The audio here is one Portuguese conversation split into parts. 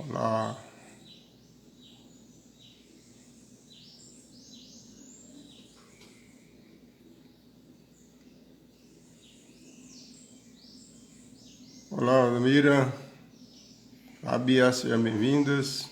Olá. Olá, Almira. Fábia, sejam bem-vindas.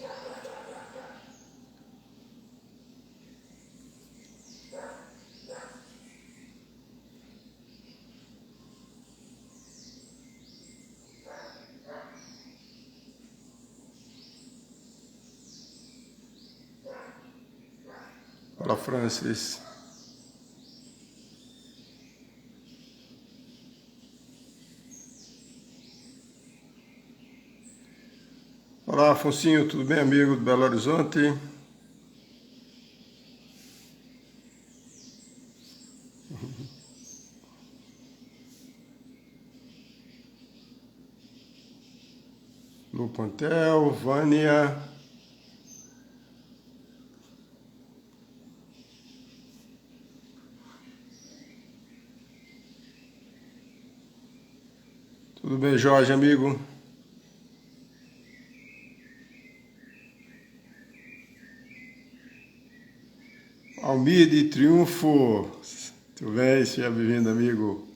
Olá, Francis. Olá, Afonsinho, tudo bem, amigo do Belo Horizonte? Lu Pantel, Vânia. Tudo bem, Jorge, amigo? Almide, Triunfo. Tudo bem? Seja bem-vindo, amigo.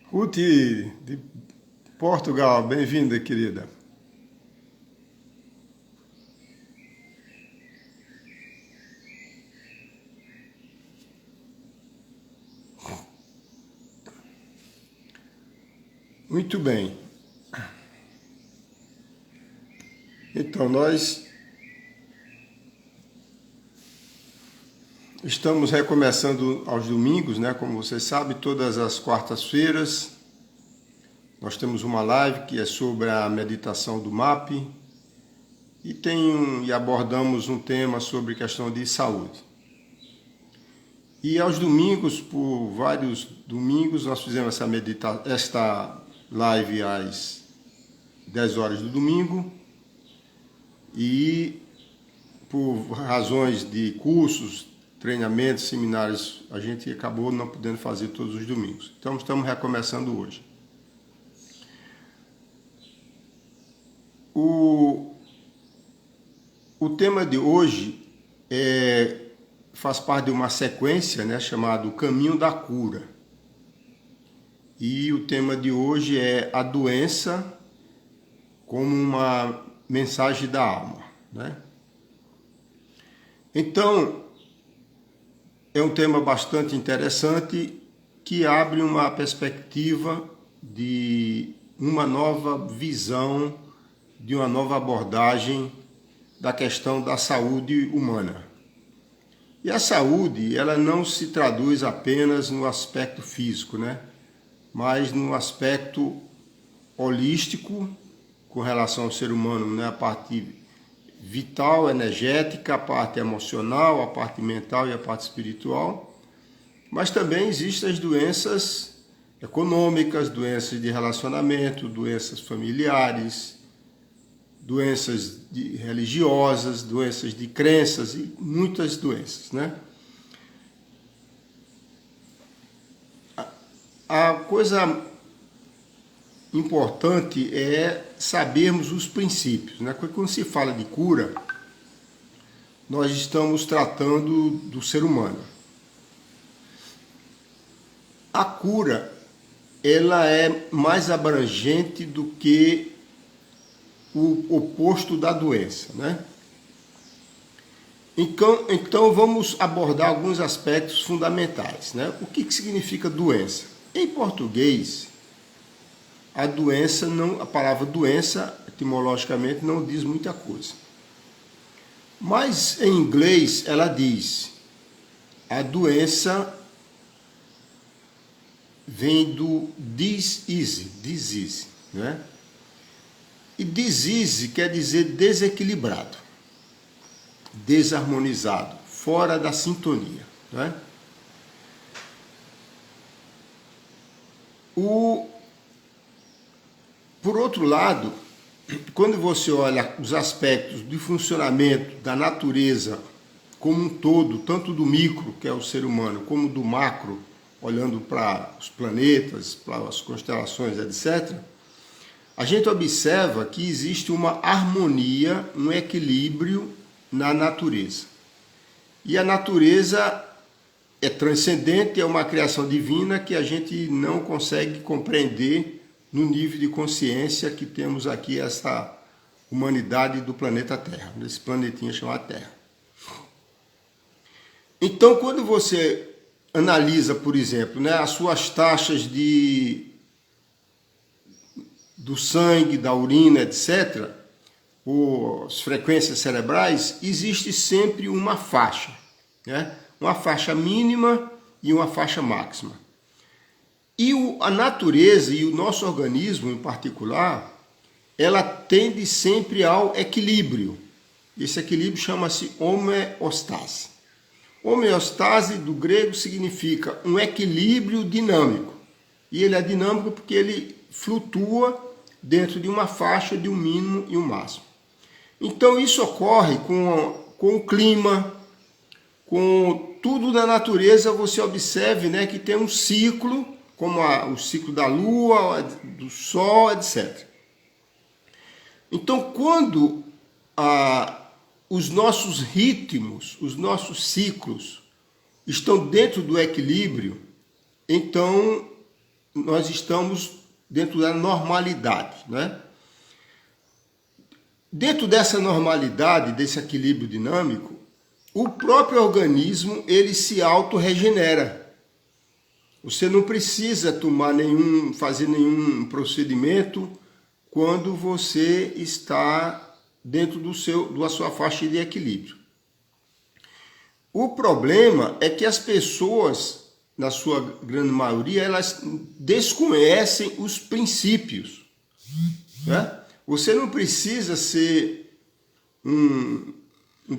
Ruth, de Portugal, bem-vinda, querida. Muito bem. Então, nós estamos recomeçando aos domingos, né? Como você sabe, todas as quartas-feiras nós temos uma live que é sobre a meditação do MAP e abordamos um tema sobre questão de saúde. E aos domingos, por vários domingos, nós fizemos esta live às 10 horas do domingo e por razões de cursos, treinamentos, seminários, a gente acabou não podendo fazer todos os domingos. Então estamos recomeçando hoje. O tema de hoje faz parte de uma sequência, né, chamada O Caminho da Cura. E o tema de hoje é a doença como uma mensagem da alma, né? Então, é um tema bastante interessante que abre uma perspectiva de uma nova visão, de uma nova abordagem da questão da saúde humana. E a saúde, ela não se traduz apenas no aspecto físico, né? Mas no aspecto holístico, com relação ao ser humano, né? A parte vital, energética, a parte emocional, a parte mental e a parte espiritual. Mas também existem as doenças econômicas, doenças de relacionamento, doenças familiares, doenças religiosas, doenças de crenças e muitas doenças, né? A coisa importante é sabermos os princípios, né? Porque quando se fala de cura, nós estamos tratando do ser humano. A cura, ela é mais abrangente do que o oposto da doença, né? Então vamos abordar alguns aspectos fundamentais, né? O que significa doença? Em português, a palavra doença, etimologicamente, não diz muita coisa. Mas em inglês ela diz, a doença vem do disease, né? E disease quer dizer desequilibrado, desarmonizado, fora da sintonia, né? Por outro lado, quando você olha os aspectos de funcionamento da natureza como um todo, tanto do micro, que é o ser humano, como do macro, olhando para os planetas, para as constelações, etc., a gente observa que existe uma harmonia, um equilíbrio na natureza. E a natureza é transcendente, é uma criação divina que a gente não consegue compreender no nível de consciência que temos aqui, essa humanidade do planeta Terra, desse planetinha chamado Terra. Então, quando você analisa, por exemplo, né, as suas taxas do sangue, da urina, etc., as frequências cerebrais, existe sempre uma faixa, né? Uma faixa mínima e uma faixa máxima. E a natureza e o nosso organismo em particular, ela tende sempre ao equilíbrio. Esse equilíbrio chama-se homeostase. Homeostase, do grego, significa um equilíbrio dinâmico. E ele é dinâmico porque ele flutua dentro de uma faixa de um mínimo e um máximo. Então isso ocorre com o clima, com tudo da natureza. Você observe, né, que tem um ciclo, como o ciclo da lua, do sol, etc. Então quando os nossos ritmos, os nossos ciclos estão dentro do equilíbrio, então nós estamos dentro da normalidade, né? Dentro dessa normalidade, desse equilíbrio dinâmico, o próprio organismo ele se autorregenera. Você não precisa fazer nenhum procedimento quando você está dentro da sua faixa de equilíbrio. O problema é que as pessoas, na sua grande maioria, elas desconhecem os princípios, né? Você não precisa ser um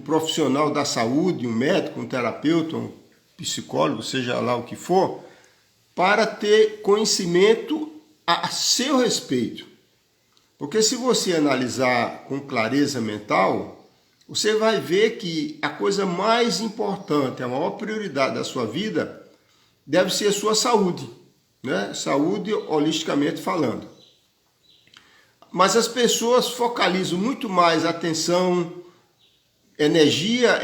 profissional da saúde, um médico, um terapeuta, um psicólogo, seja lá o que for, para ter conhecimento a seu respeito. Porque se você analisar com clareza mental, você vai ver que a coisa mais importante, a maior prioridade da sua vida deve ser a sua saúde, né? Saúde holisticamente falando. Mas as pessoas focalizam muito mais atenção, energia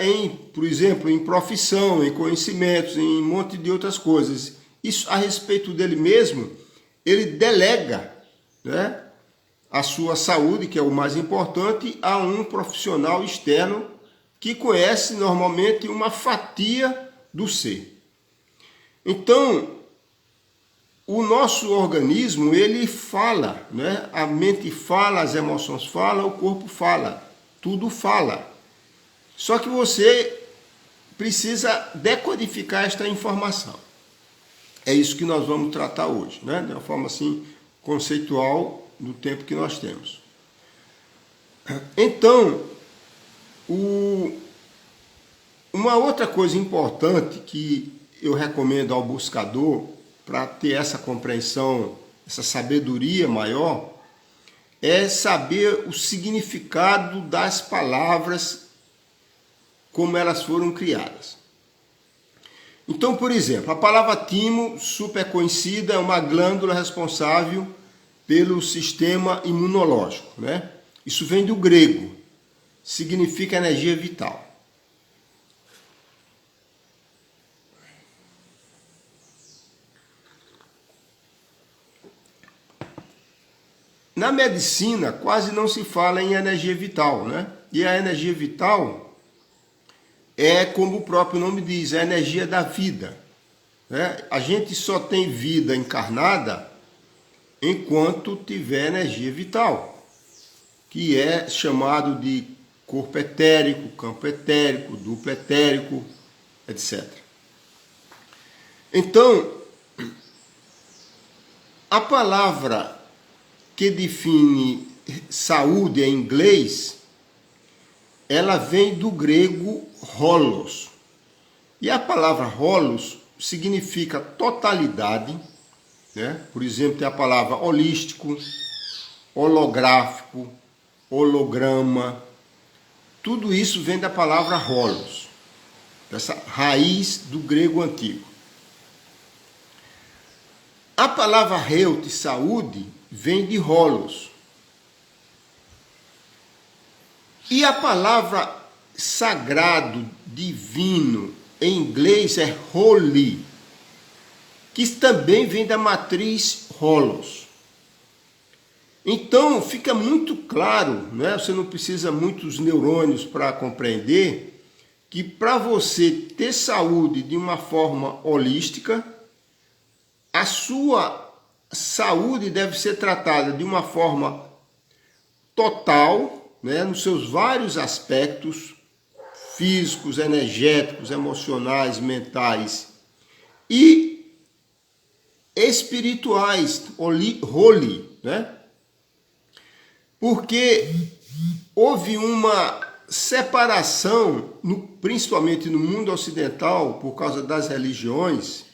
por exemplo, em profissão, em conhecimentos, em um monte de outras coisas. Isso a respeito dele mesmo, ele delega, né, a sua saúde, que é o mais importante, a um profissional externo que conhece normalmente uma fatia do ser. Então, o nosso organismo, ele fala, né? A mente fala, as emoções falam, o corpo fala, tudo fala. Só que você precisa decodificar esta informação. É isso que nós vamos tratar hoje, né? De uma forma assim conceitual do tempo que nós temos. Então, uma outra coisa importante que eu recomendo ao buscador para ter essa compreensão, essa sabedoria maior, é saber o significado das palavras como elas foram criadas. Então, por exemplo, a palavra timo, super conhecida, é uma glândula responsável pelo sistema imunológico, né? Isso vem do grego, significa energia vital. Na medicina, quase não se fala em energia vital, né? E a energia vital é, como o próprio nome diz, a energia da vida, né? A gente só tem vida encarnada enquanto tiver energia vital, que é chamado de corpo etérico, campo etérico, duplo etérico, etc. Então, a palavra que define saúde em inglês, ela vem do grego holos. E a palavra holos significa totalidade, né? Por exemplo, tem a palavra holístico, holográfico, holograma, tudo isso vem da palavra holos, essa raiz do grego antigo. A palavra health, saúde, vem de holos. E a palavra sagrado, divino, em inglês é holy, que também vem da matriz holos. Então fica muito claro, né? Você não precisa muitos neurônios para compreender que para você ter saúde de uma forma holística, a sua saúde deve ser tratada de uma forma total, né? Nos seus vários aspectos físicos, energéticos, emocionais, mentais e espirituais, holy, né? Porque houve uma separação, principalmente no mundo ocidental, por causa das religiões,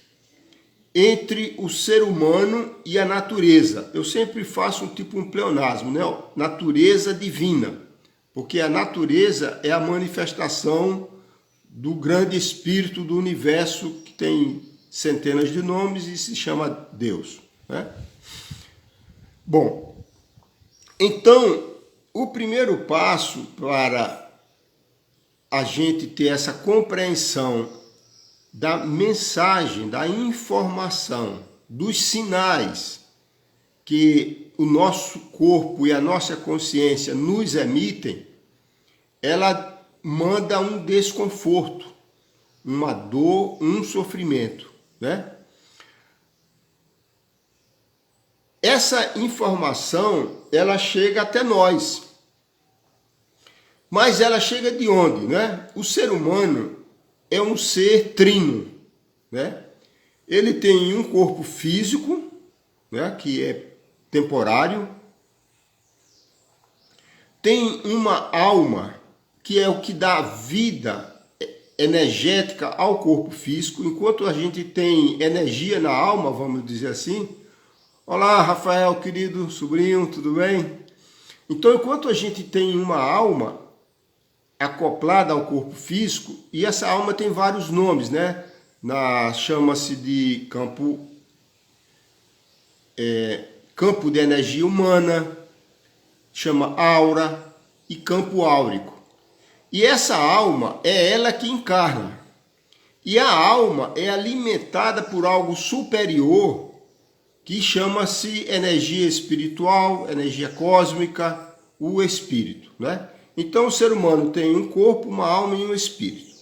entre o ser humano e a natureza. Eu sempre faço um pleonasmo, né? Natureza divina, porque a natureza é a manifestação do grande espírito do universo, que tem centenas de nomes e se chama Deus, né? Bom, então, o primeiro passo para a gente ter essa compreensão da mensagem, da informação, dos sinais que o nosso corpo e a nossa consciência nos emitem, ela manda um desconforto, uma dor, um sofrimento, né? Essa informação, ela chega até nós. Mas ela chega de onde, né? O ser humano é um ser trino, né? Ele tem um corpo físico, né, que é temporário. Tem uma alma, que é o que dá vida energética ao corpo físico. Enquanto a gente tem energia na alma, vamos dizer assim. Olá, Rafael, querido sobrinho, tudo bem? Então, enquanto a gente tem uma alma acoplada ao corpo físico, e essa alma tem vários nomes, né? Chama-se de campo de energia humana, chama aura e campo áurico. E essa alma é ela que encarna. E a alma é alimentada por algo superior, que chama-se energia espiritual, energia cósmica, o espírito, né? Então o ser humano tem um corpo, uma alma e um espírito.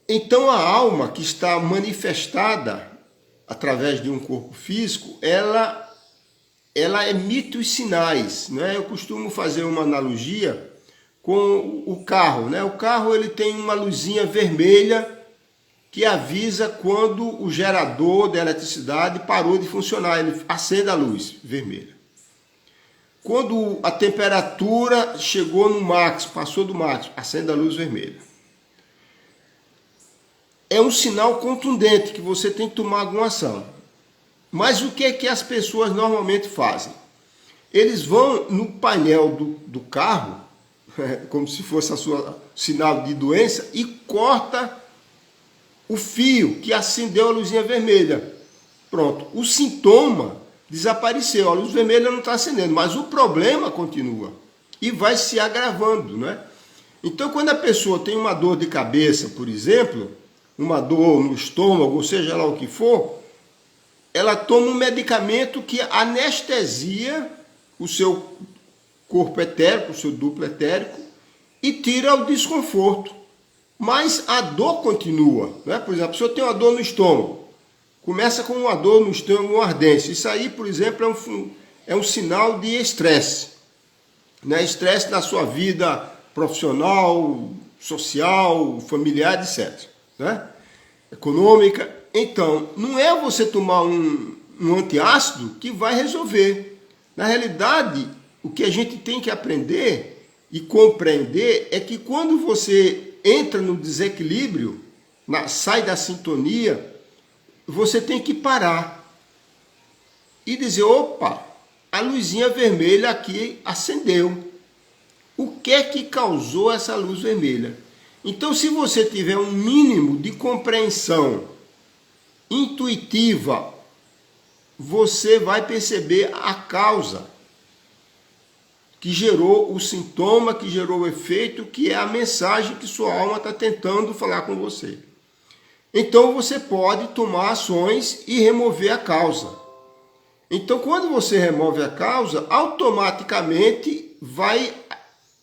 Então a alma que está manifestada através de um corpo físico, ela emite os sinais, né? Eu costumo fazer uma analogia com o carro, né? O carro, ele tem uma luzinha vermelha que avisa quando o gerador de eletricidade parou de funcionar, ele acende a luz vermelha. Quando a temperatura chegou no máximo, passou do máximo, acende a luz vermelha. É um sinal contundente que você tem que tomar alguma ação. Mas o que é que as pessoas normalmente fazem? Eles vão no painel do carro, como se fosse a sua sinal de doença, e corta o fio que acendeu a luzinha vermelha. Pronto, o sintoma desapareceu, a luz vermelha não está acendendo, mas o problema continua e vai se agravando, né? Então, quando a pessoa tem uma dor de cabeça, por exemplo, uma dor no estômago, ou seja lá o que for, ela toma um medicamento que anestesia o seu corpo etérico, o seu duplo etérico, e tira o desconforto. Mas a dor continua, né? Por exemplo, a pessoa tem uma dor no estômago, começa com uma dor no estômago, uma ardência. Isso aí, por exemplo, é um sinal de estresse, né? Estresse na sua vida profissional, social, familiar, etc., né? Econômica. Então, não é você tomar um antiácido que vai resolver. Na realidade, o que a gente tem que aprender e compreender é que quando você entra no desequilíbrio, sai da sintonia, você tem que parar e dizer, opa, a luzinha vermelha aqui acendeu. O que é que causou essa luz vermelha? Então, se você tiver um mínimo de compreensão intuitiva, você vai perceber a causa que gerou o sintoma, que gerou o efeito, que é a mensagem que sua alma está tentando falar com você. Então você pode tomar ações e remover a causa. Então quando você remove a causa, automaticamente vai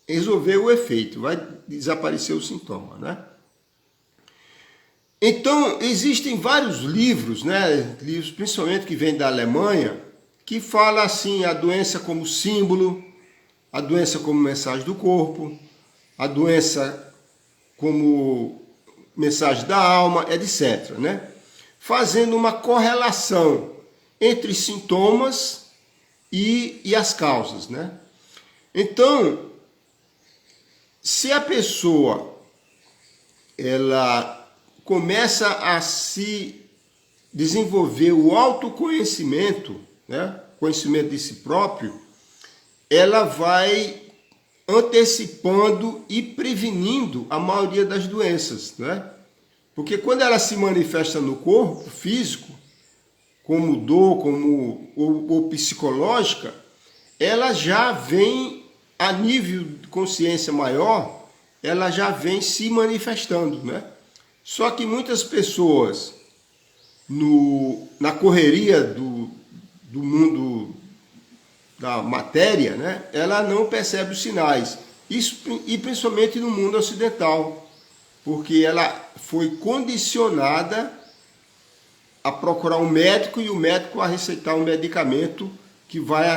resolver o efeito, vai desaparecer o sintoma, né? Então existem vários livros, né? Livros principalmente que vêm da Alemanha, que fala assim, a doença como símbolo, a doença como mensagem do corpo, a doença como mensagem da alma, etc., né? Fazendo uma correlação entre sintomas e as causas, né? Então, se a pessoa ela começa a se desenvolver o autoconhecimento, né? Conhecimento de si próprio, ela vai antecipando e prevenindo a maioria das doenças, né? Porque quando ela se manifesta no corpo físico, como dor, ou psicológica, ela já vem a nível de consciência maior, ela já vem se manifestando, né? Só que muitas pessoas na correria do mundo da matéria, né, ela não percebe os sinais. Isso, e principalmente no mundo ocidental, porque ela foi condicionada a procurar um médico e o médico a receitar um medicamento que vai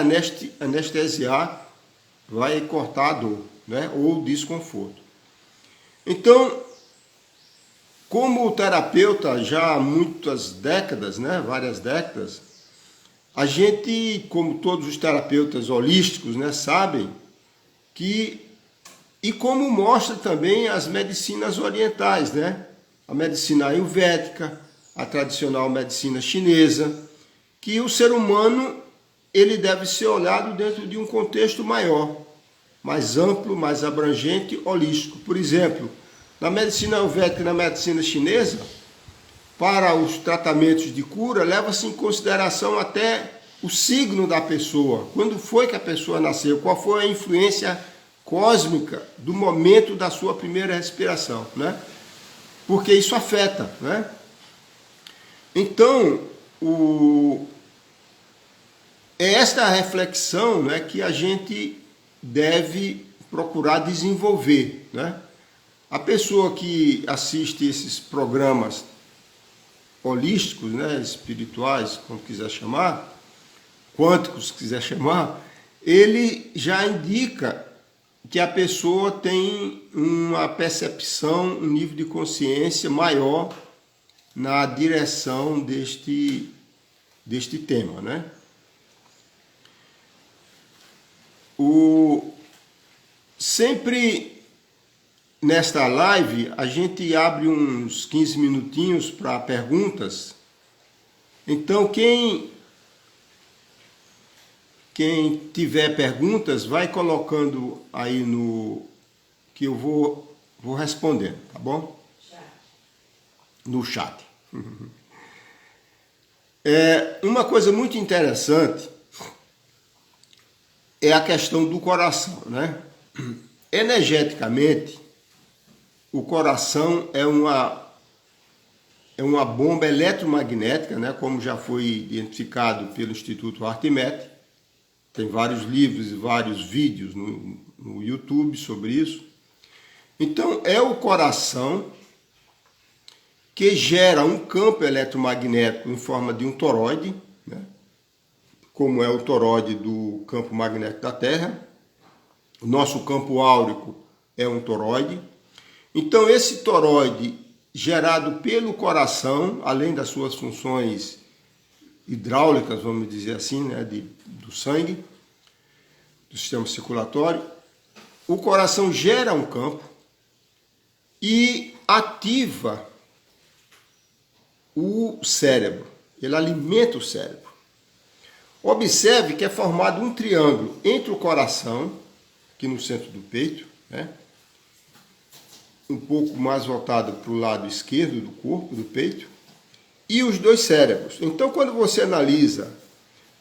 anestesiar, vai cortar a dor, né, ou o desconforto. Então, como terapeuta já há muitas décadas, né, várias décadas, a gente, como todos os terapeutas holísticos, né, sabem que, e como mostra também as medicinas orientais, né, a medicina ayurvédica, a tradicional medicina chinesa, que o ser humano ele deve ser olhado dentro de um contexto maior, mais amplo, mais abrangente, holístico. Por exemplo, na medicina ayurvédica e na medicina chinesa, para os tratamentos de cura, leva-se em consideração até o signo da pessoa. Quando foi que a pessoa nasceu? Qual foi a influência cósmica do momento da sua primeira respiração, né? Porque isso afeta, né? Então, é esta reflexão, né, que a gente deve procurar desenvolver, né? A pessoa que assiste esses programas holísticos, né, espirituais, como quiser chamar, quânticos, se quiser chamar, ele já indica que a pessoa tem uma percepção, um nível de consciência maior na direção deste tema, né? Sempre nesta live a gente abre uns 15 minutinhos para perguntas. Então quem tiver perguntas, vai colocando aí que eu vou respondendo, tá bom? No chat. Uma coisa muito interessante é a questão do coração, né? Energeticamente, o coração é uma bomba eletromagnética, né? Como já foi identificado pelo Instituto Arquimedes. Tem vários livros e vários vídeos no YouTube sobre isso. Então, é o coração que gera um campo eletromagnético em forma de um toroide, né? Como é o toroide do campo magnético da Terra. O nosso campo áurico é um toroide. Então, esse toroide gerado pelo coração, além das suas funções hidráulicas, vamos dizer assim, né, do sangue, do sistema circulatório, o coração gera um campo e ativa o cérebro, ele alimenta o cérebro. Observe que é formado um triângulo entre o coração, aqui no centro do peito, né? Um pouco mais voltado para o lado esquerdo do corpo, do peito, e os dois cérebros. Então, quando você analisa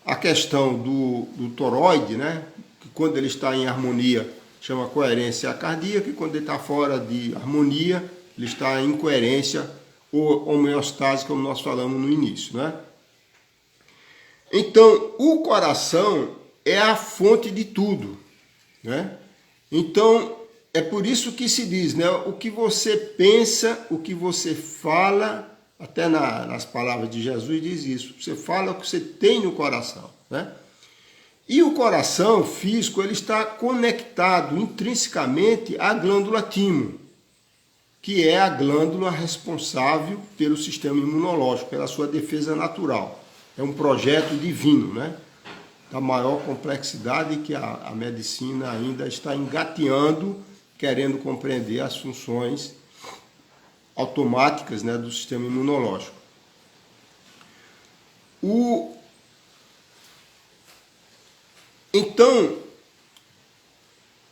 a questão do toroide, né? Que quando ele está em harmonia chama coerência cardíaca, e quando ele está fora de harmonia, ele está em incoerência ou homeostase, como nós falamos no início, né? Então, o coração é a fonte de tudo, né? Então, é por isso que se diz, né? O que você pensa, o que você fala, até nas palavras de Jesus diz isso. Você fala o que você tem no coração, né? E o coração físico, ele está conectado intrinsecamente à glândula timo, que é a glândula responsável pelo sistema imunológico, pela sua defesa natural. É um projeto divino, né? Da maior complexidade que a medicina ainda está engateando, querendo compreender as funções automáticas, né, do sistema imunológico. Então,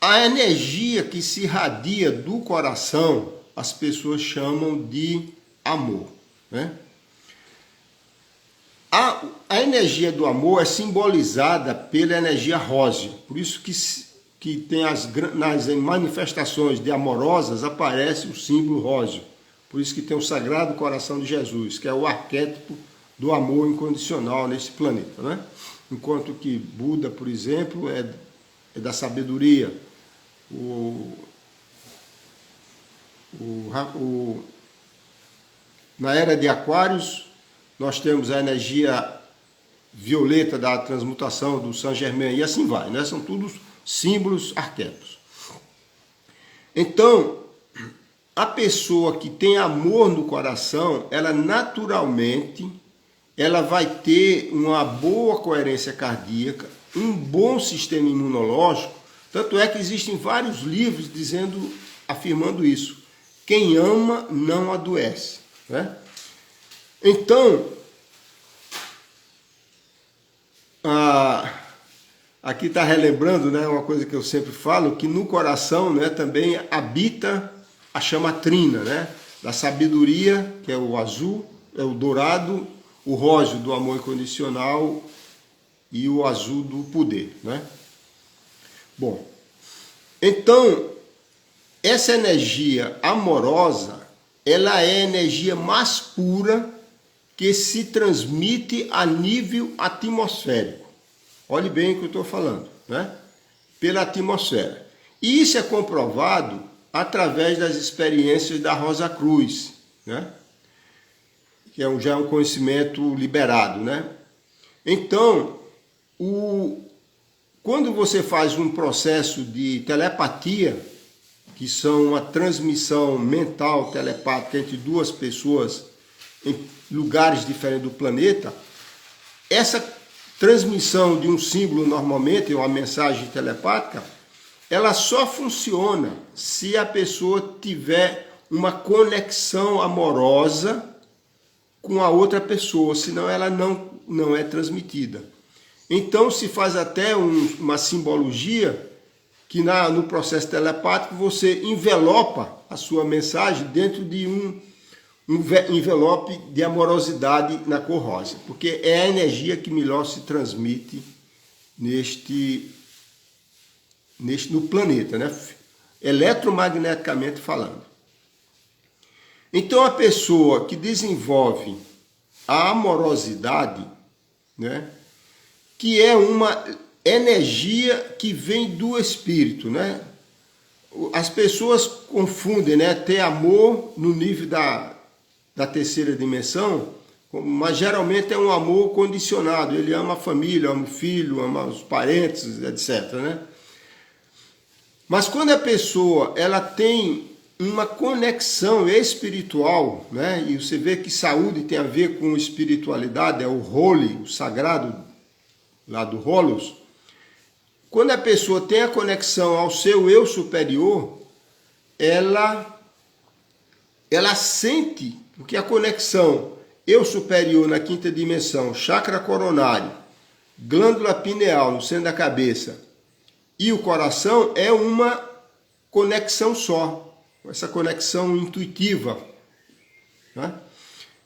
a energia que se irradia do coração, as pessoas chamam de amor, né? A energia do amor é simbolizada pela energia rósea, por isso que tem nas manifestações de amorosas aparece o símbolo róseo, por isso que tem o Sagrado Coração de Jesus, que é o arquétipo do amor incondicional nesse planeta, né? Enquanto que Buda, por exemplo, é da sabedoria, na era de Aquários, nós temos a energia violeta da transmutação do Saint Germain, e assim vai, né? São todos símbolos, arquétipos. Então, a pessoa que tem amor no coração, ela naturalmente, ela vai ter uma boa coerência cardíaca, um bom sistema imunológico, tanto é que existem vários livros afirmando isso. Quem ama não adoece, né? Então, aqui está relembrando, né, uma coisa que eu sempre falo, que no coração, né, também habita a chama trina, né, da sabedoria, que é o azul, é o dourado, o róseo do amor incondicional e o azul do poder, né? Bom, então, essa energia amorosa, ela é a energia mais pura que se transmite a nível atmosférico. Olhe bem o que eu estou falando, né? Pela atmosfera. E isso é comprovado através das experiências da Rosa Cruz, né? Que já é um conhecimento liberado, né? Então, quando você faz um processo de telepatia, que são uma transmissão mental telepática entre duas pessoas em lugares diferentes do planeta, essa transmissão de um símbolo normalmente, uma mensagem telepática, ela só funciona se a pessoa tiver uma conexão amorosa com a outra pessoa, senão ela não é transmitida. Então se faz até uma simbologia que no processo telepático você envelopa a sua mensagem dentro de um envelope de amorosidade na cor rosa, porque é a energia que melhor se transmite no planeta, né? Eletromagneticamente falando. Então a pessoa que desenvolve a amorosidade, né, que é uma energia que vem do espírito, né? As pessoas confundem, né, ter amor no nível da terceira dimensão, mas geralmente é um amor condicionado. Ele ama a família, ama o filho, ama os parentes, etc, né? Mas quando a pessoa ela tem uma conexão espiritual, né? E você vê que saúde tem a ver com espiritualidade, é o Holy, o sagrado lá do Holos. Quando a pessoa tem a conexão ao seu eu superior, ela sente, porque a conexão eu superior na quinta dimensão, chakra coronário, glândula pineal no centro da cabeça e o coração é uma conexão só, essa conexão intuitiva, né?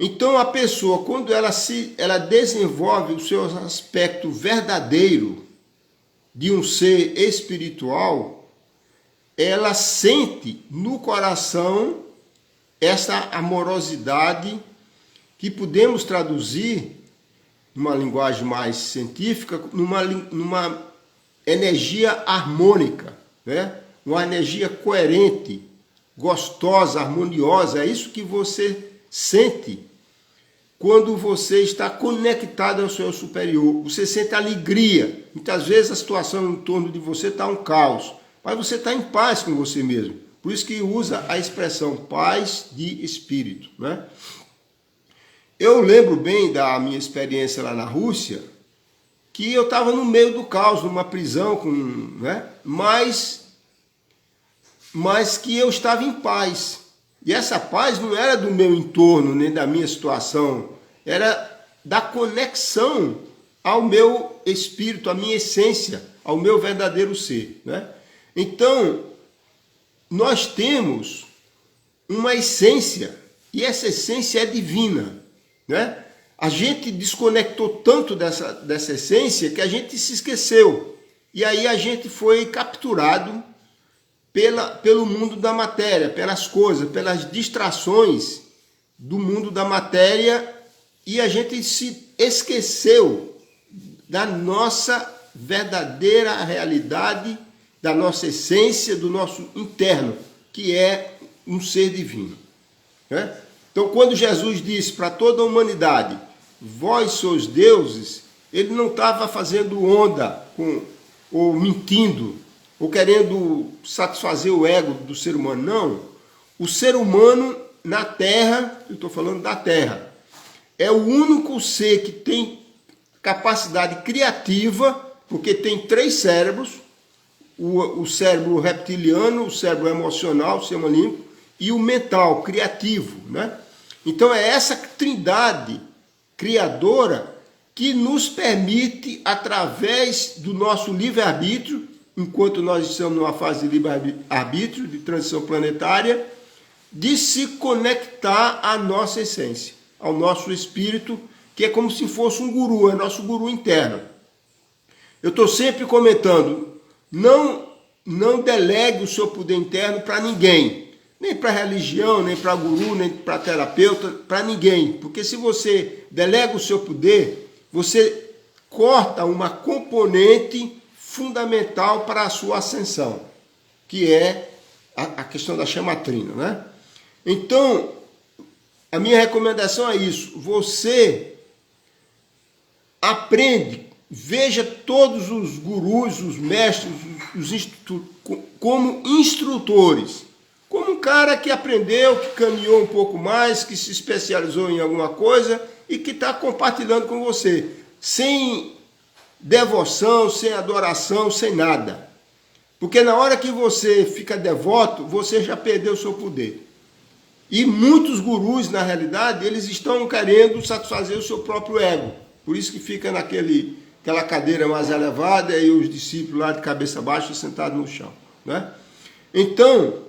Então a pessoa, quando ela desenvolve o seu aspecto verdadeiro de um ser espiritual, ela sente no coração essa amorosidade que podemos traduzir numa linguagem mais científica, numa energia harmônica, né? Uma energia coerente, gostosa, harmoniosa. É isso que você sente quando você está conectado ao seu superior. Você sente alegria. Muitas vezes a situação em torno de você está um caos, mas você está em paz com você mesmo. Por isso que usa a expressão paz de espírito, né? Eu lembro bem da minha experiência lá na Rússia, que eu estava no meio do caos, numa prisão, né? mas que eu estava em paz. E essa paz não era do meu entorno, nem da minha situação, era da conexão ao meu espírito, à minha essência, ao meu verdadeiro ser, né? Então, nós temos uma essência, e essa essência é divina, né? A gente desconectou tanto dessa essência que a gente se esqueceu. E aí a gente foi capturado pelo mundo da matéria, pelas coisas, pelas distrações do mundo da matéria, e a gente se esqueceu da nossa verdadeira realidade, da nossa essência, do nosso interno, que é um ser divino, né? Então, quando Jesus disse para toda a humanidade, vós sois deuses, ele não estava fazendo onda ou mentindo, ou querendo satisfazer o ego do ser humano, não. O ser humano na Terra, eu estou falando da Terra, é o único ser que tem capacidade criativa, porque tem 3 cérebros, o cérebro reptiliano, o cérebro emocional, o sistema límbico, e o mental, criativo, né? Então é essa trindade criadora que nos permite, através do nosso livre-arbítrio, enquanto nós estamos numa fase de livre-arbítrio, de transição planetária, de se conectar à nossa essência, ao nosso espírito, que é como se fosse um guru, é nosso guru interno. Eu estou sempre comentando, não delegue o seu poder interno para ninguém, nem para religião, nem para guru, nem para terapeuta, para ninguém. Porque se você delega o seu poder, você corta uma componente fundamental para a sua ascensão, que é a questão da chamatrina, né? Então, a minha recomendação é isso. Você aprende, veja todos os gurus, os mestres, como instrutores. Como um cara que aprendeu, que caminhou um pouco mais, que se especializou em alguma coisa e que está compartilhando com você, sem devoção, sem adoração, sem nada. Porque na hora que você fica devoto, você já perdeu o seu poder. E muitos gurus, na realidade, eles estão querendo satisfazer o seu próprio ego. Por isso que fica naquela cadeira mais elevada e os discípulos lá de cabeça baixa sentados no chão, né? Então,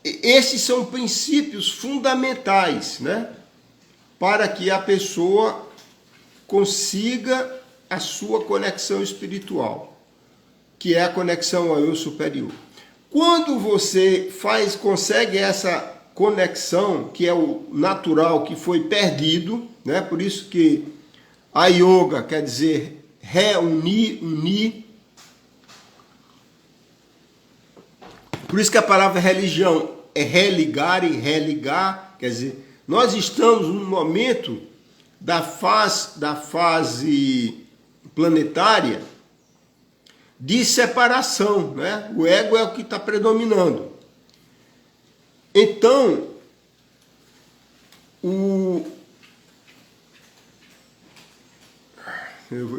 esses são princípios fundamentais, né, para que a pessoa consiga a sua conexão espiritual, que é a conexão ao eu superior. Quando você consegue essa conexão, que é o natural, que foi perdido, né, por isso que a yoga quer dizer reunir, unir. Por isso que a palavra religião é religar e religar, quer dizer, nós estamos num momento da fase planetária de separação, né? O ego é o que está predominando. Então, eu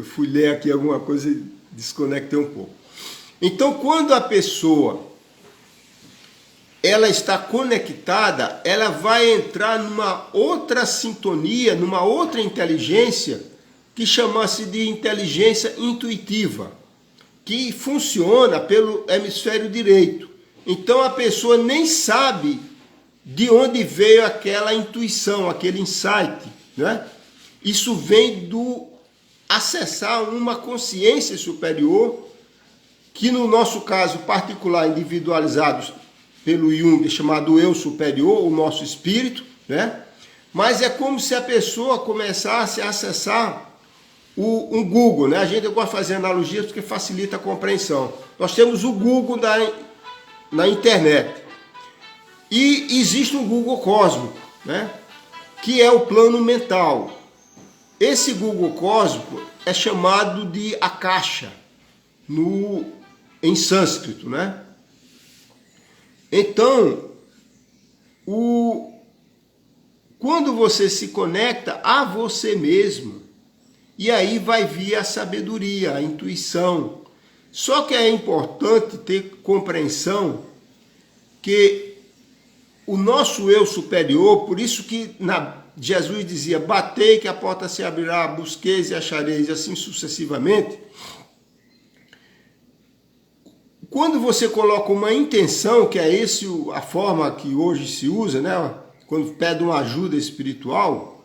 fui ler aqui alguma coisa e desconectei um pouco. Então, quando a pessoa ela está conectada, ela vai entrar numa outra sintonia, numa outra inteligência, que chama-se de inteligência intuitiva, que funciona pelo hemisfério direito. Então a pessoa nem sabe de onde veio aquela intuição, aquele insight, né? Isso vem do acessar uma consciência superior, que no nosso caso particular, individualizados pelo Jung, chamado eu superior, o nosso espírito, né? Mas é como se a pessoa começasse a acessar um Google, né? A gente gosta de fazer analogias porque facilita a compreensão. Nós temos o Google na internet e existe um Google cósmico, né? Que é o plano mental. Esse Google cósmico é chamado de Akasha em sânscrito, né? Então, quando você se conecta a você mesmo, e aí vai vir a sabedoria, a intuição. Só que é importante ter compreensão que o nosso eu superior, por isso que Jesus dizia, batei que a porta se abrirá, busqueis e achareis, e assim sucessivamente. Quando você coloca uma intenção, que é a forma que hoje se usa, né? Quando pede uma ajuda espiritual,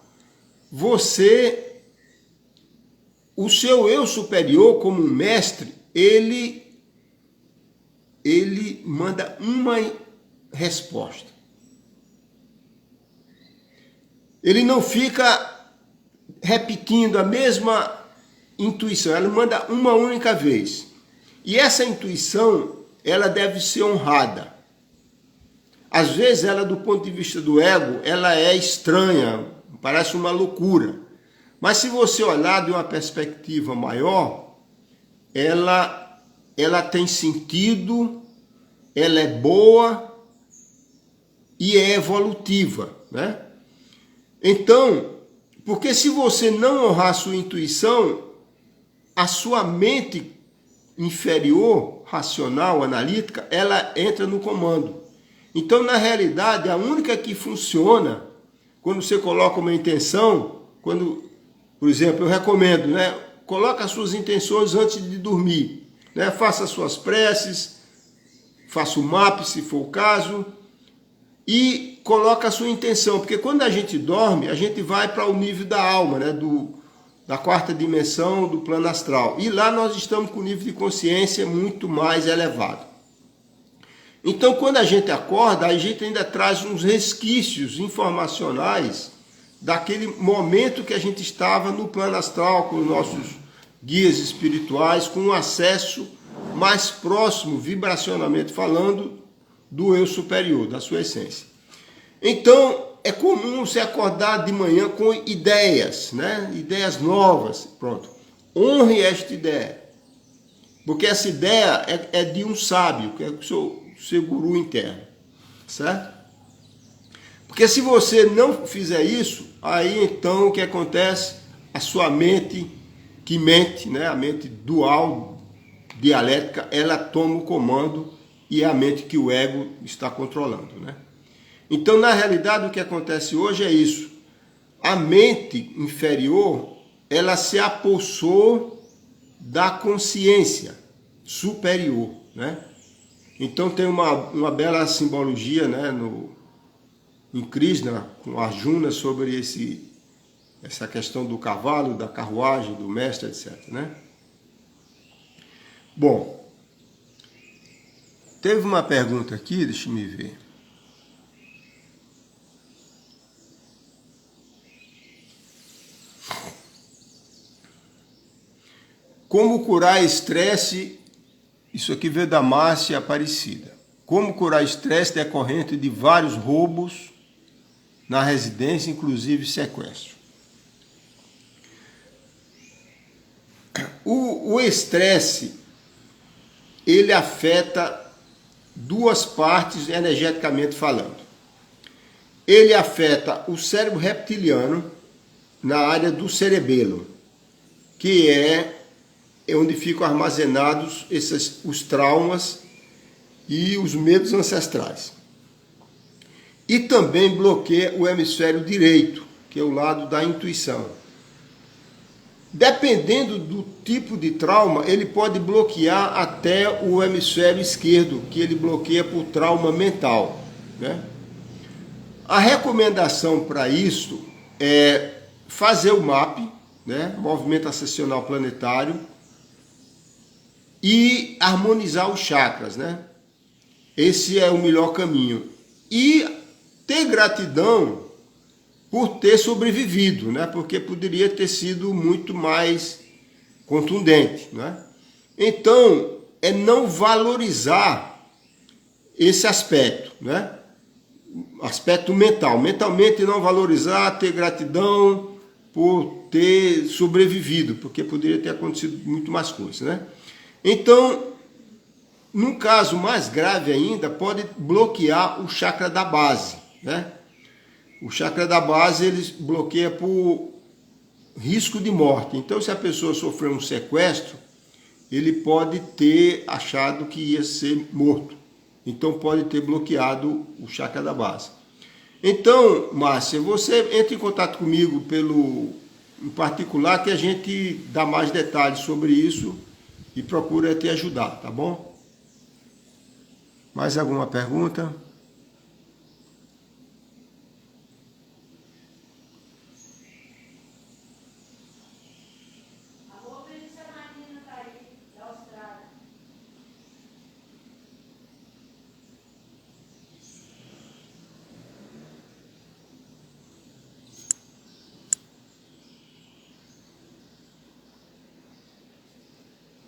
o seu eu superior, como um mestre, ele manda uma resposta. Ele não fica repetindo a mesma intuição, ele manda uma única vez. E essa intuição, ela deve ser honrada. Às vezes, ela, do ponto de vista do ego, ela é estranha, parece uma loucura. Mas se você olhar de uma perspectiva maior, ela tem sentido, ela é boa e é evolutiva, né? Então, porque se você não honrar a sua intuição, a sua mente inferior, racional, analítica, ela entra no comando. Então, na realidade, a única que funciona, quando você coloca uma intenção, por exemplo, eu recomendo, né? Coloque as suas intenções antes de dormir, né? Faça as suas preces, faça o MAP, se for o caso, e coloque a sua intenção, porque quando a gente dorme, a gente vai para o nível da alma, né? Da quarta dimensão do plano astral. E lá nós estamos com um nível de consciência muito mais elevado. Então, quando a gente acorda, a gente ainda traz uns resquícios informacionais daquele momento que a gente estava no plano astral, com os nossos guias espirituais, com um acesso mais próximo, vibracionalmente falando, do eu superior, da sua essência. Então, é comum você acordar de manhã com ideias, né? Ideias novas. Pronto. Honre esta ideia. Porque essa ideia é de um sábio, que é o seu guru interno. Certo? Porque se você não fizer isso, aí então o que acontece? A sua mente, que mente, né? A mente dual, dialética, ela toma o comando e é a mente que o ego está controlando, né? Então, na realidade, o que acontece hoje é isso. A mente inferior, ela se apossou da consciência superior, né? Então, tem uma bela simbologia, né, em Krishna, com Arjuna, sobre essa questão do cavalo, da carruagem, do mestre, etc., né? Bom, teve uma pergunta aqui, deixa eu me ver. Como curar estresse? Isso aqui veio da Márcia Aparecida. Como curar estresse decorrente de vários roubos na residência, inclusive sequestro? O estresse, ele afeta duas partes energeticamente falando. Ele afeta o cérebro reptiliano na área do cerebelo, que é onde ficam armazenados os traumas e os medos ancestrais. E também bloqueia o hemisfério direito, que é o lado da intuição. Dependendo do tipo de trauma, ele pode bloquear até o hemisfério esquerdo, que ele bloqueia por trauma mental, né? A recomendação para isso é fazer o MAP, né? Movimento Ascensional Planetário, e harmonizar os chakras, né? Esse é o melhor caminho. E ter gratidão por ter sobrevivido, né? Porque poderia ter sido muito mais contundente, né? Então, é não valorizar esse aspecto, né? Aspecto mental. Mentalmente não valorizar, ter gratidão por ter sobrevivido, porque poderia ter acontecido muito mais coisas, né? Então, num caso mais grave ainda, pode bloquear o chakra da base, né? O chakra da base ele bloqueia por risco de morte. Então, se a pessoa sofreu um sequestro, ele pode ter achado que ia ser morto. Então, pode ter bloqueado o chakra da base. Então, Márcia, você entra em contato comigo em particular, que a gente dá mais detalhes sobre isso e procura te ajudar, tá bom? Mais alguma pergunta?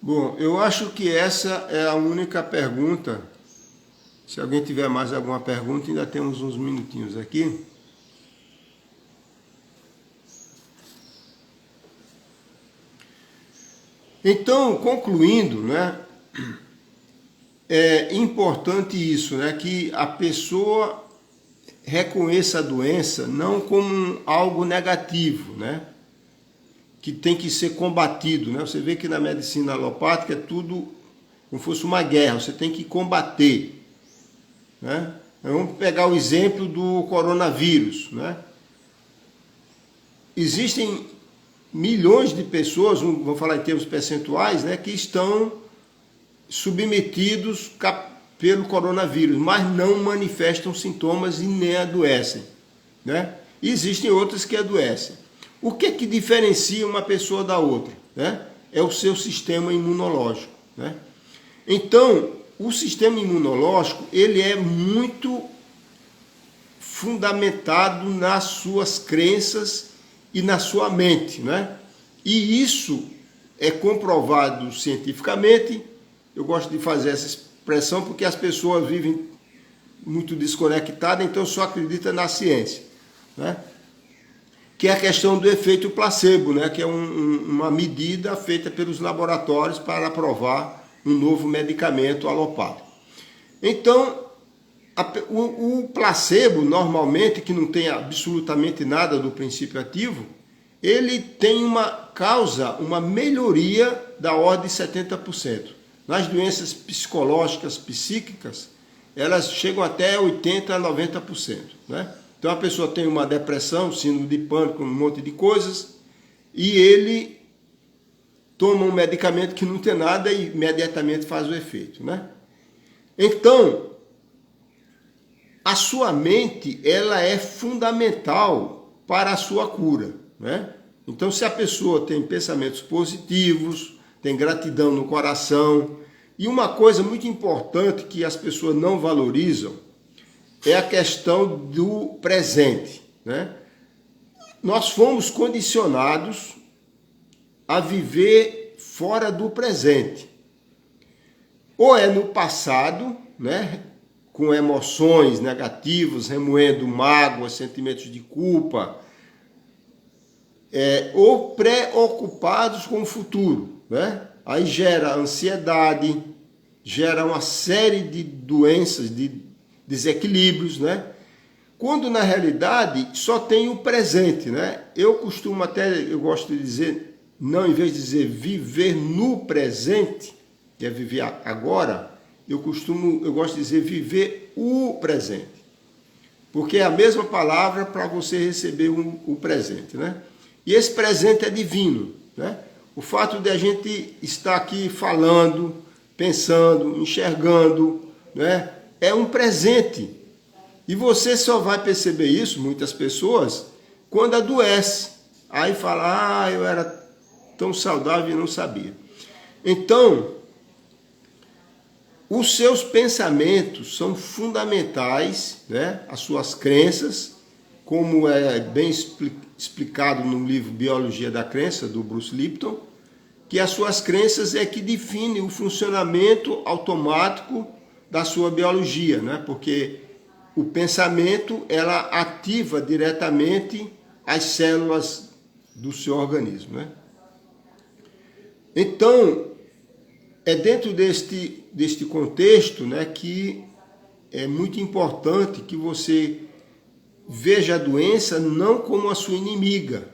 Bom, eu acho que essa é a única pergunta. Se alguém tiver mais alguma pergunta, ainda temos uns minutinhos aqui. Então, concluindo, né, é importante isso, né, que a pessoa reconheça a doença não como algo negativo, né, que tem que ser combatido, né? Você vê que na medicina alopática é tudo como se fosse uma guerra, você tem que combater, né? Vamos pegar o exemplo do coronavírus, né? Existem milhões de pessoas, vou falar em termos percentuais, né, que estão submetidos pelo coronavírus, mas não manifestam sintomas e nem adoecem, né? E existem outras que adoecem. O que que diferencia uma pessoa da outra, né? É o seu sistema imunológico, né? Então, o sistema imunológico, ele é muito fundamentado nas suas crenças e na sua mente, né? E isso é comprovado cientificamente. Eu gosto de fazer essa expressão porque as pessoas vivem muito desconectadas, então só acreditam na ciência, né? Que é a questão do efeito placebo, né? Que é uma medida feita pelos laboratórios para aprovar um novo medicamento alopático. Então, o placebo, normalmente, que não tem absolutamente nada do princípio ativo, ele tem uma melhoria da ordem de 70%. Nas doenças psicológicas, psíquicas, elas chegam até 80% a 90%, né? Então a pessoa tem uma depressão, síndrome de pânico, um monte de coisas, e ele toma um medicamento que não tem nada e imediatamente faz o efeito, né? Então, a sua mente, ela é fundamental para a sua cura, né? Então, se a pessoa tem pensamentos positivos, tem gratidão no coração, e uma coisa muito importante que as pessoas não valorizam é a questão do presente, né? Nós fomos condicionados a viver fora do presente. Ou é no passado, né? Com emoções negativas, remoendo mágoas, sentimentos de culpa, ou preocupados com o futuro, né? Aí gera ansiedade, gera uma série de doenças, de desequilíbrios, né? Quando na realidade só tem o presente, né? Eu gosto de dizer, não, em vez de dizer viver no presente, que é viver agora, eu gosto de dizer viver o presente. Porque é a mesma palavra para você receber o presente, né? E esse presente é divino. né? O fato de a gente estar aqui falando, pensando, enxergando, né, é um presente. E você só vai perceber isso, muitas pessoas, quando adoece. Aí fala, eu era tão saudável e não sabia. Então, os seus pensamentos são fundamentais, né? As suas crenças, como é bem explicado no livro Biologia da Crença, do Bruce Lipton, que as suas crenças é que definem o funcionamento automático da sua biologia, né? Porque o pensamento, ela ativa diretamente as células do seu organismo, né? Então, é dentro deste contexto, né, que é muito importante que você veja a doença não como a sua inimiga,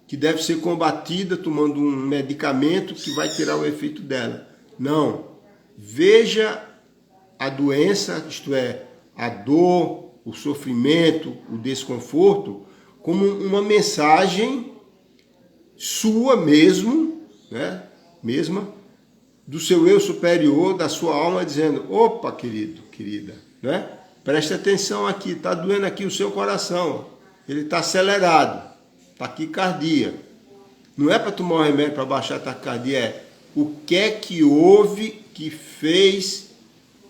que deve ser combatida tomando um medicamento que vai tirar o efeito dela. Não. Veja a doença, isto é, a dor, o sofrimento, o desconforto, como uma mensagem sua mesmo, né, mesma, do seu eu superior, da sua alma, dizendo, opa, querido, querida, né? Preste atenção aqui, está doendo aqui o seu coração, ele está acelerado, taquicardia. Não é para tomar um remédio para baixar a taquicardia, é o que é que houve que fez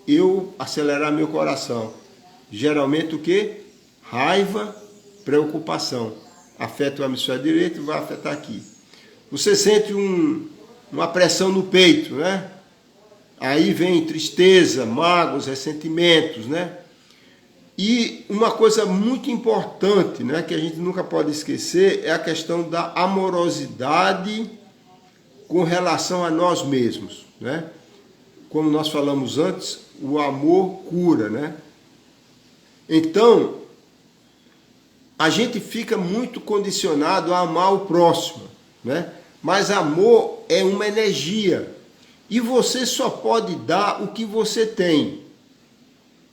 eu acelerar meu coração. Geralmente o quê? Raiva, preocupação. Afeta o hemisfério direito e vai afetar aqui. Você sente uma pressão no peito, né? Aí vem tristeza, mágoas, ressentimentos, né? E uma coisa muito importante, né, que a gente nunca pode esquecer, é a questão da amorosidade com relação a nós mesmos, né? Como nós falamos antes, o amor cura, né? Então, a gente fica muito condicionado a amar o próximo, né? Mas amor é uma energia e você só pode dar o que você tem.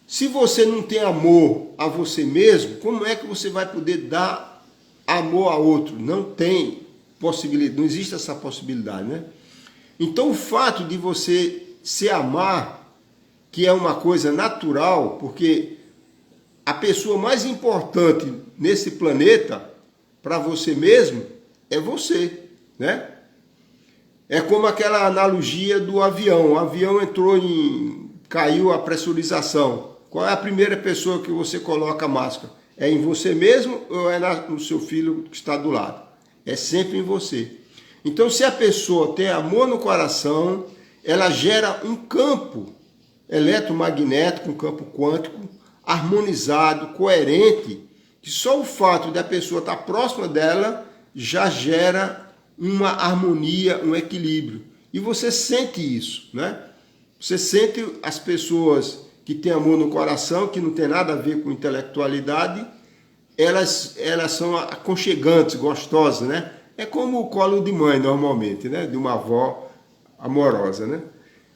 Se você não tem amor a você mesmo, como é que você vai poder dar amor a outro? Não tem possibilidade, não existe essa possibilidade, né? Então o fato de você se amar, que é uma coisa natural, porque a pessoa mais importante nesse planeta para você mesmo é você, né? É como aquela analogia do avião. O avião caiu a pressurização. Qual é a primeira pessoa que você coloca a máscara? É em você mesmo ou é no seu filho que está do lado? É sempre em você. Então, se a pessoa tem amor no coração, ela gera um campo eletromagnético, um campo quântico, harmonizado, coerente, que só o fato de a pessoa estar próxima dela já gera uma harmonia, um equilíbrio. E você sente isso, né? Você sente as pessoas que têm amor no coração, que não tem nada a ver com intelectualidade, elas são aconchegantes, gostosas, né? É como o colo de mãe, normalmente, né? De uma avó amorosa, né?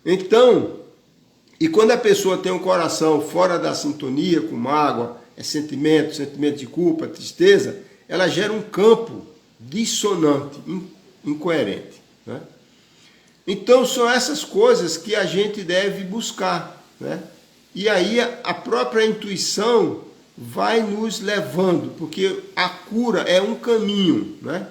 Então, e quando a pessoa tem um coração fora da sintonia, com mágoa, sentimento de culpa, tristeza, ela gera um campo dissonante, incoerente, né? Então são essas coisas que a gente deve buscar, né? E aí a própria intuição vai nos levando, porque a cura é um caminho, né?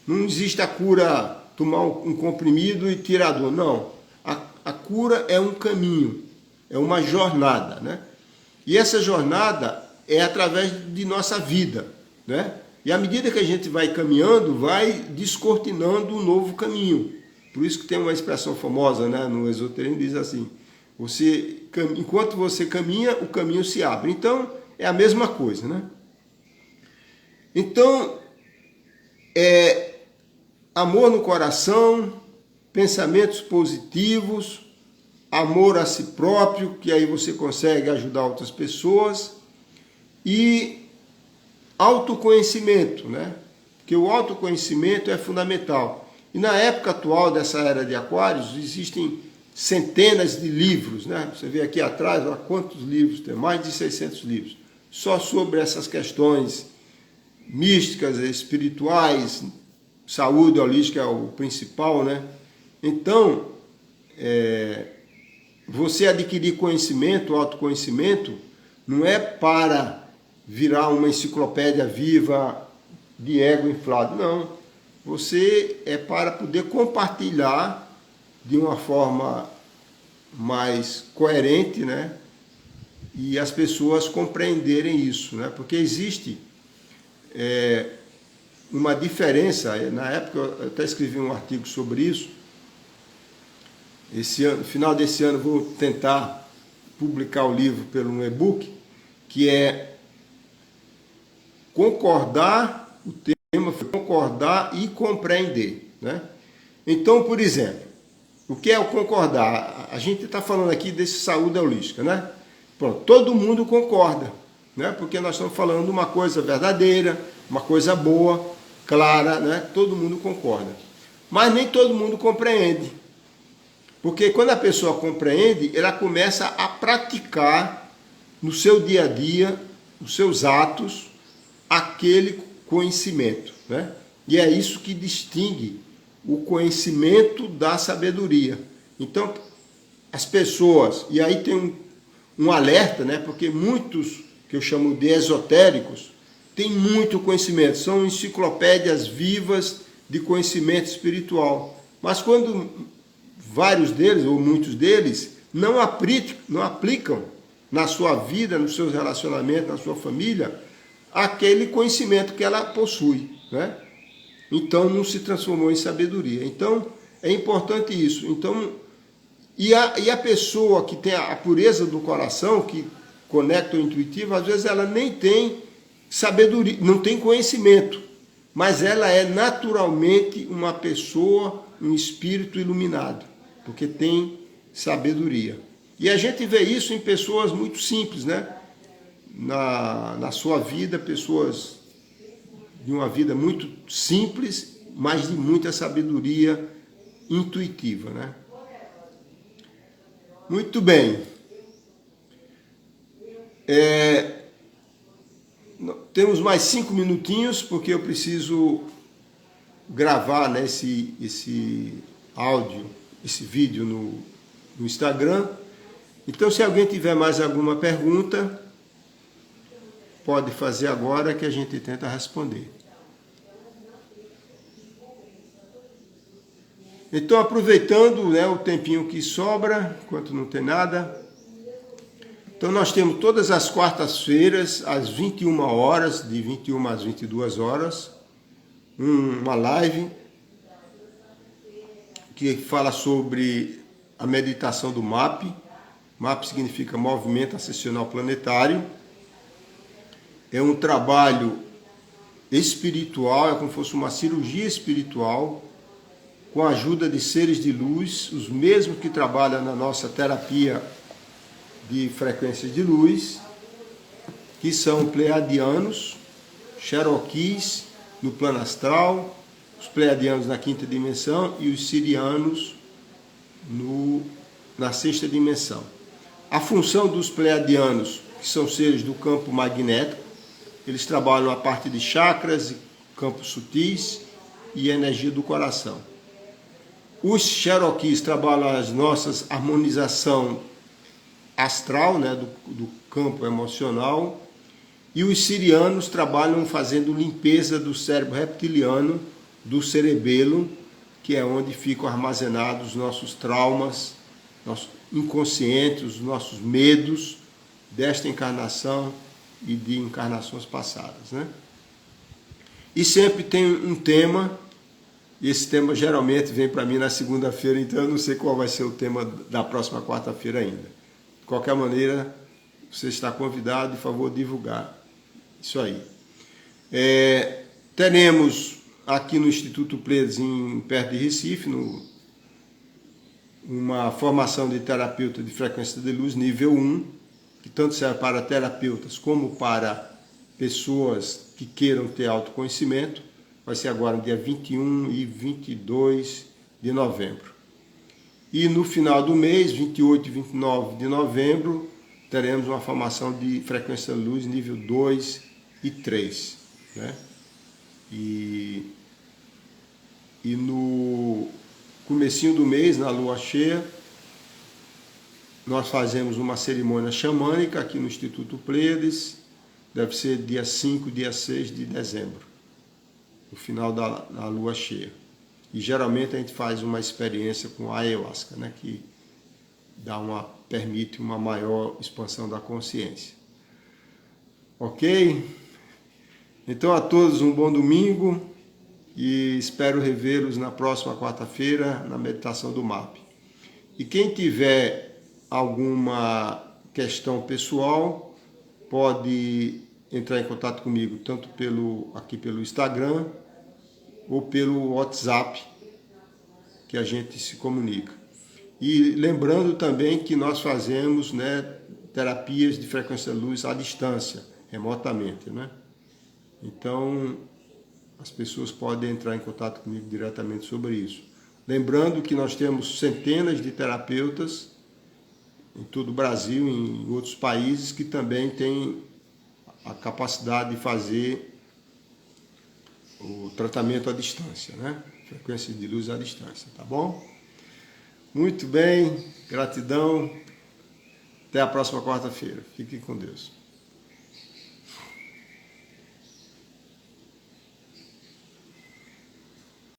Não existe a cura tomar um comprimido e tirar a dor, não. A cura é um caminho, é uma jornada, né? E essa jornada é através de nossa vida, né? E à medida que a gente vai caminhando, vai descortinando um novo caminho. Por isso que tem uma expressão famosa, né, no esoterismo, diz assim, enquanto você caminha, o caminho se abre. Então, é a mesma coisa, né? Então, amor no coração, pensamentos positivos, amor a si próprio, que aí você consegue ajudar outras pessoas, e autoconhecimento, né? Porque o autoconhecimento é fundamental. E na época atual dessa era de Aquários, existem centenas de livros, né? Você vê aqui atrás, olha quantos livros tem, mais de 600 livros, só sobre essas questões místicas, espirituais, saúde holística é o principal, né? Então, você adquirir conhecimento, autoconhecimento, não é para virar uma enciclopédia viva de ego inflado, não. Você é para poder compartilhar de uma forma mais coerente, né? E as pessoas compreenderem isso, né? Porque existe uma diferença. Na época eu até escrevi um artigo sobre isso. Esse ano, no final desse ano, vou tentar publicar o livro pelo e-book, que é concordar, o tema foi concordar e compreender, né? Então, por exemplo, o que é o concordar? A gente está falando aqui desse saúde holística, né? Pronto, todo mundo concorda, né? Porque nós estamos falando de uma coisa verdadeira, uma coisa boa, clara, né? Todo mundo concorda. Mas nem todo mundo compreende. Porque quando a pessoa compreende, ela começa a praticar no seu dia a dia, nos seus atos, aquele conhecimento, né? E é isso que distingue o conhecimento da sabedoria. Então, as pessoas, e aí tem um alerta, né? Porque muitos, que eu chamo de esotéricos, têm muito conhecimento, são enciclopédias vivas de conhecimento espiritual. Mas quando vários deles, ou muitos deles, não aplicam na sua vida, nos seus relacionamentos, na sua família, aquele conhecimento que ela possui, né? Então não se transformou em sabedoria. Então é importante isso. Então, e a pessoa que tem a pureza do coração, que conecta o intuitivo, às vezes ela nem tem sabedoria, não tem conhecimento, mas ela é naturalmente uma pessoa, um espírito iluminado, porque tem sabedoria. E a gente vê isso em pessoas muito simples, né? Na sua vida, pessoas de uma vida muito simples, mas de muita sabedoria intuitiva, né? Muito bem. Temos mais 5 minutinhos, porque eu preciso gravar, né, esse áudio, esse vídeo no Instagram. Então, se alguém tiver mais alguma pergunta, pode fazer agora que a gente tenta responder. Então, aproveitando, né, o tempinho que sobra, enquanto não tem nada. Então, nós temos todas as quartas-feiras, às 21 horas, de 21 às 22 horas, uma live que fala sobre a meditação do MAP. MAP significa Movimento Ascensional Planetário. É um trabalho espiritual, é como se fosse uma cirurgia espiritual, com a ajuda de seres de luz, os mesmos que trabalham na nossa terapia de frequências de luz, que são pleiadianos, cherokees no plano astral, os pleiadianos na quinta dimensão e os sirianos na sexta dimensão. A função dos pleiadianos, que são seres do campo magnético, eles trabalham a parte de chakras, campos sutis e energia do coração. Os cherokees trabalham as nossas harmonização astral, né, do campo emocional, e os sirianos trabalham fazendo limpeza do cérebro reptiliano, do cerebelo, que é onde ficam armazenados os nossos traumas, nossos inconscientes, os nossos medos desta encarnação e de encarnações passadas, né? E sempre tem um tema, e esse tema geralmente vem para mim na segunda-feira, então eu não sei qual vai ser o tema da próxima quarta-feira ainda. De qualquer maneira, você está convidado, por favor, divulgar isso aí. Teremos aqui no Instituto Pleiades, perto de Recife, uma formação de terapeuta de frequência de luz nível 1, que tanto serve para terapeutas como para pessoas que queiram ter autoconhecimento. Vai ser agora no dia 21 e 22 de novembro. E no final do mês, 28 e 29 de novembro, teremos uma formação de frequência de luz nível 2 e 3. Né? E E no comecinho do mês, na lua cheia, nós fazemos uma cerimônia xamânica aqui no Instituto Pleiades. Deve ser dia 5, dia 6 de dezembro, no final da lua cheia. E geralmente a gente faz uma experiência com a ayahuasca, né, que permite uma maior expansão da consciência. Ok? Então a todos um bom domingo e espero revê-los na próxima quarta-feira na meditação do MAP. E quem tiver alguma questão pessoal pode entrar em contato comigo tanto aqui pelo Instagram ou pelo WhatsApp, que a gente se comunica. E lembrando também que nós fazemos, né, terapias de frequência de luz à distância, remotamente, né? Então, as pessoas podem entrar em contato comigo diretamente sobre isso. Lembrando que nós temos centenas de terapeutas em todo o Brasil, em outros países, que também têm a capacidade de fazer o tratamento à distância, né? Frequência de luz à distância, tá bom? Muito bem, gratidão. Até a próxima quarta-feira. Fique com Deus.